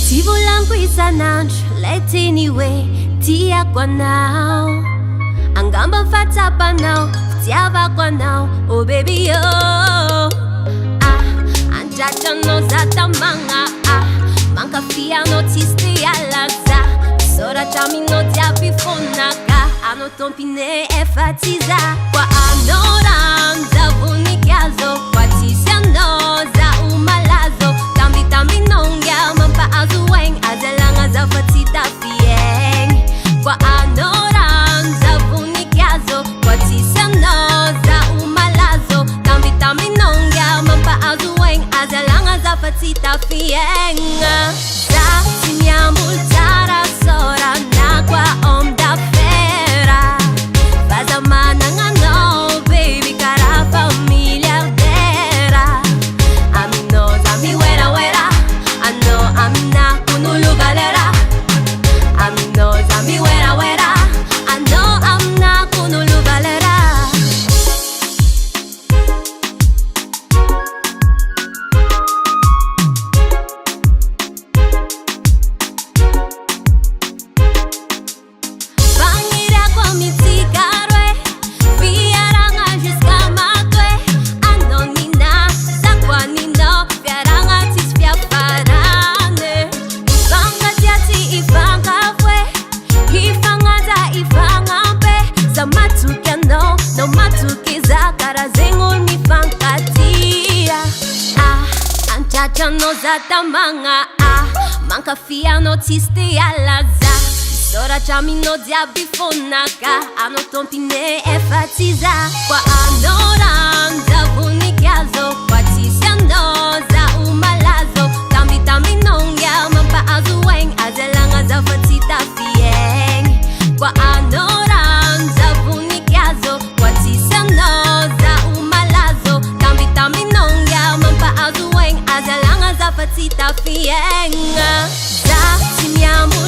Ti volam quizananch, let anyway, ti aquanao. Angamba fatapa now, tiava now, oh baby oh. Anjaja no zata manga, manca fia no tiste alaza. Sora chami no diabi fonaka, ano tompine e fatiza. Kwa anoram za bunikiazo, kwa tisiano za umalazo. Tambi nongya mampa azueng, azelanga za fatita fieng. Kwa anoram za bunikiazo, kwa tisiano za umalazo. Tambi nongya mampa azueng, azelanga za fatita fieng. Za sinyamultara sora na kwa omda fera. Baza mananga no baby cara familia dera. Amino zami wera wera, ano amina kunulu galera. Amino zami wera wera, ano amna kunulu galera. No matukiza cara zengul mi fankatia. Anchacha no zata manga, manca fia no tiste alaza. Sora chami no diabi fonaka, ano tompine e fatiza. Kwa anoram za bunikiazo, kwa tisiano za umalazo. Tambi nongya mampa azueng, azelanga za fatita fieng. Kwa anoram za bunikiazo, kwa tisiano za umalazo. Tambi nongya mampa azueng, azelanga za fatita fieng. Za simyamu